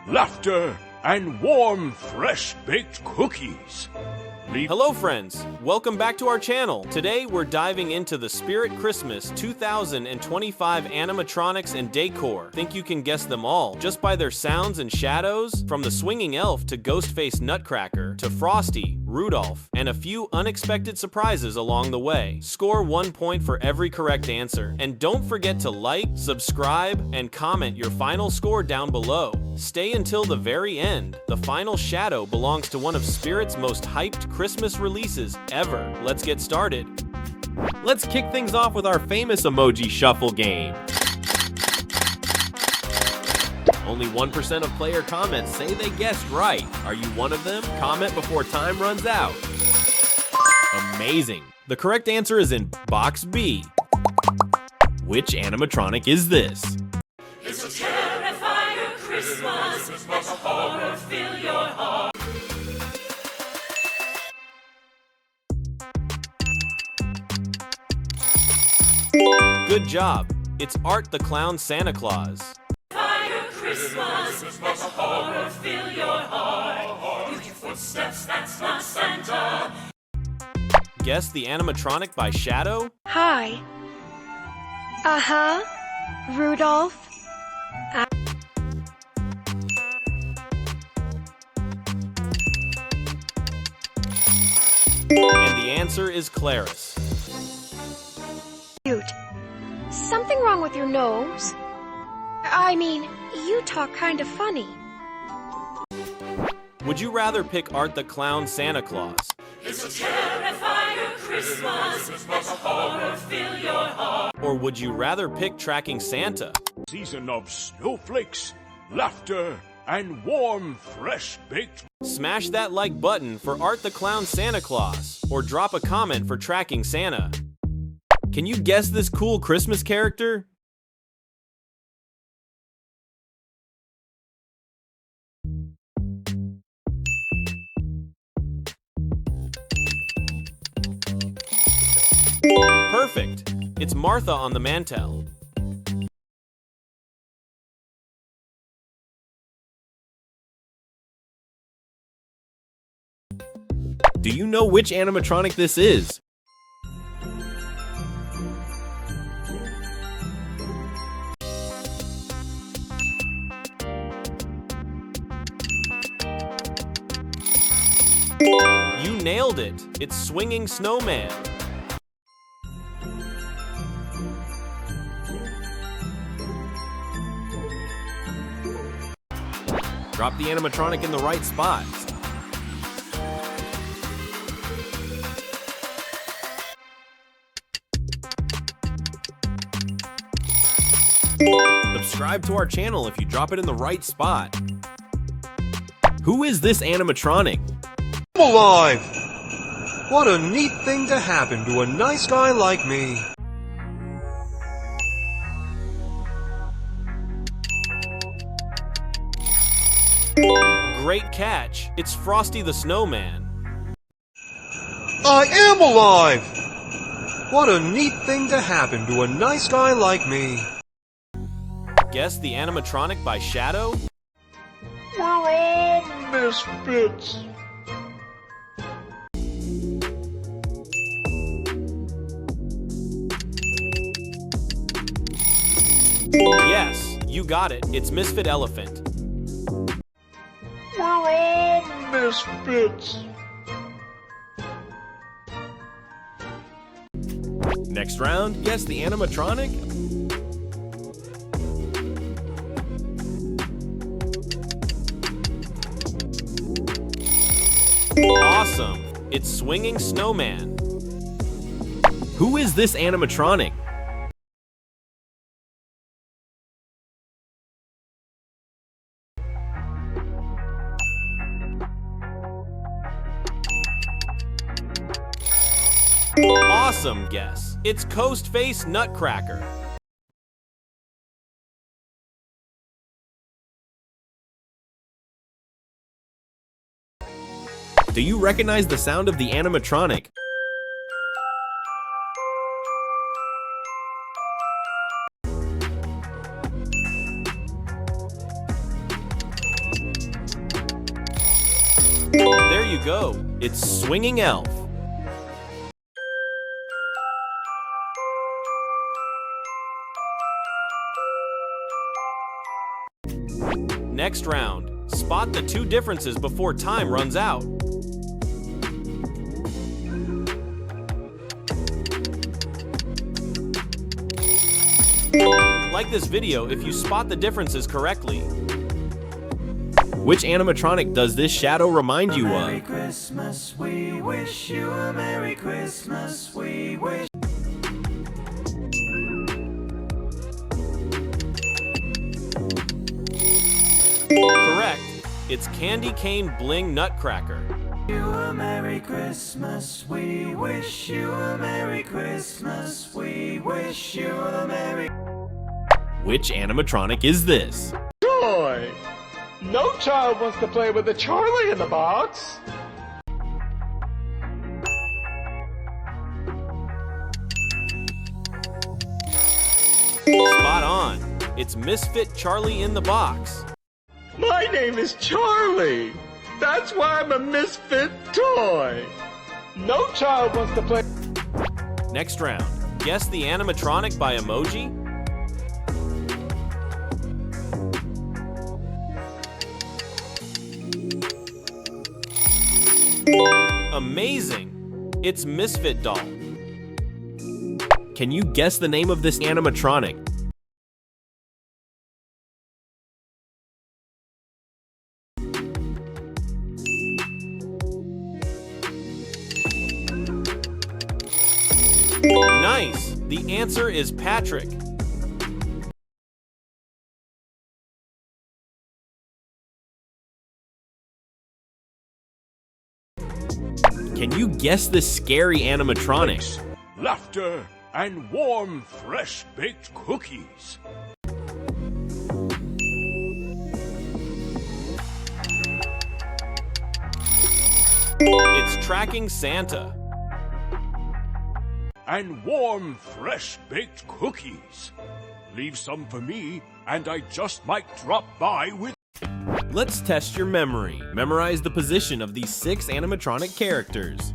laughter, and warm, fresh-baked cookies. Hello friends, welcome back to our channel. Today we're diving into the Spirit Christmas 2025 animatronics and decor. Think you can guess them all just by their sounds and shadows? From the swinging elf to ghost-faced Nutcracker to Frosty, Rudolph, and a few unexpected surprises along the way. Score 1 point for every correct answer. And don't forget to like, subscribe, and comment your final score down below. Stay until the very end. The final shadow belongs to one of Spirit's most hyped Christmas releases ever. Let's get started. Let's kick things off with our famous emoji shuffle game. Only 1% of player comments say they guessed right. Are you one of them? Comment before time runs out. Amazing. The correct answer is in box B. Which animatronic is this? It's a terrifier Christmas, let horror fill your heart. Good job. It's Art the Clown Santa Claus. Fire Christmas, let horror fill your heart. With your footsteps, that's not Santa. Guess the animatronic by shadow? Hi. Rudolph. And the answer is Clarice. Cute. Something wrong with your nose? I mean, you talk kind of funny. Would you rather pick Art the Clown Santa Claus? It's a terrifier Christmas, let horror fill your heart. Or would you rather pick Tracking Santa? Season of snowflakes, laughter, and warm, fresh-baked. Smash that like button for Art the Clown Santa Claus, or drop a comment for Tracking Santa. Can you guess this cool Christmas character? Perfect! It's Martha on the Mantel. Do you know which animatronic this is? You nailed it! It's Swinging Snowman. Drop the animatronic in the right spot. Subscribe to our channel if you drop it in the right spot. Who is this animatronic? Alive! What a neat thing to happen to a nice guy like me. Great catch! It's Frosty the Snowman. I am alive! What a neat thing to happen to a nice guy like me. Guess the animatronic by shadow? We're all misfits. Yes, you got it. It's Misfit Elephant. We're all misfits. Next round, guess the animatronic? Awesome! It's Swinging Snowman. Who is this animatronic? Awesome guess. It's Coast-Face Nutcracker. Do you recognize the sound of the animatronic? There you go. It's Swinging Elf. Next round. Spot the two differences before time runs out. Like this video if you spot the differences correctly. Which animatronic does this shadow remind you of? Merry Christmas, we wish you a Merry Christmas, we wish. Correct. It's Candy Cane Bling Nutcracker. You a Merry Christmas, we wish you a Merry Christmas, we wish you a Merry. Which animatronic is this? Joy! No child wants to play with a Charlie in the box. Spot on. It's Misfit Charlie in the box. My name is Charlie. That's why I'm a misfit toy. No child wants to play. Next round. Guess the animatronic by emoji? Amazing! It's Misfit Doll. Can you guess the name of this animatronic? Nice! The answer is Patrick. Can you guess this scary animatronic? Laughter and warm, fresh-baked cookies. It's Tracking Santa. And warm, fresh-baked cookies. Leave some for me, and I just might drop by with... Let's test your memory. Memorize the position of these 6 animatronic characters.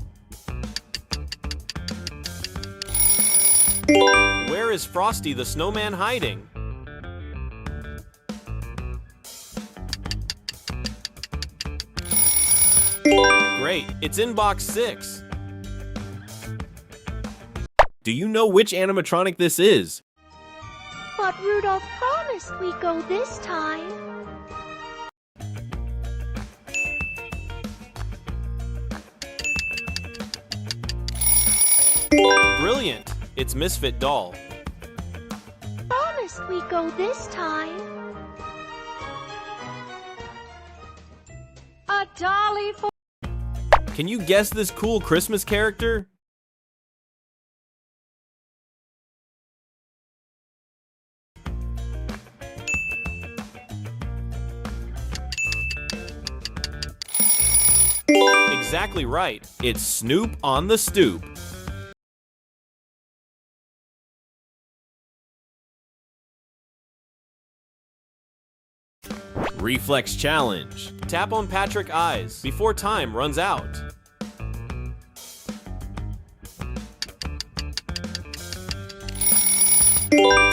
Where is Frosty the Snowman hiding? Great, it's in box 6. Do you know which animatronic this is? But Rudolph promised we'd go this time. Brilliant! It's Misfit Doll. Promised we'd go this time. A dolly for... Can you guess this cool Christmas character? Exactly right. It's Snoop on the Stoop. Reflex challenge. Tap on Patrick's eyes before time runs out.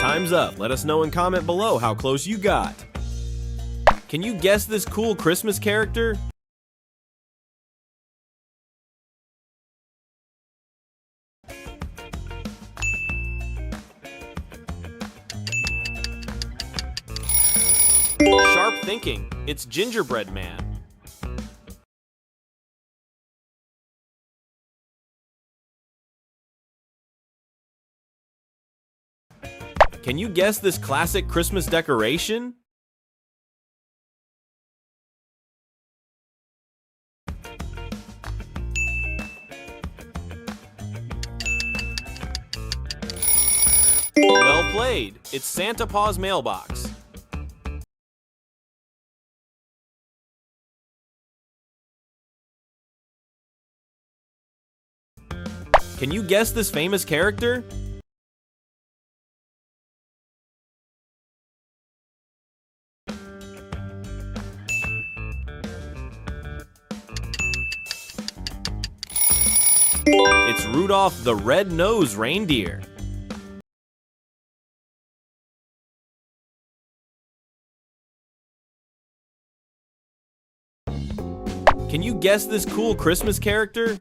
Time's up. Let us know in comment below how close you got. Can you guess this cool Christmas character? Sharp thinking. It's Gingerbread Man. Can you guess this classic Christmas decoration? Well played. It's Santa Paws Mailbox. Can you guess this famous character? It's Rudolph the Red-Nosed Reindeer. Can you guess this cool Christmas character?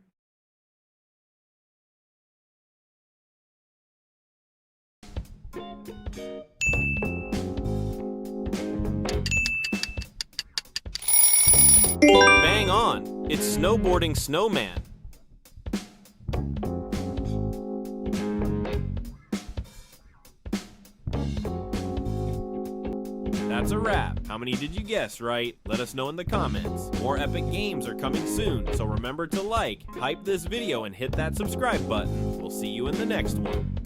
Bang on! It's Snowboarding Snowman. That's a wrap. How many did you guess right? Let us know in the comments. More epic games are coming soon, so remember to like, hype this video, and hit that subscribe button. We'll see you in the next one.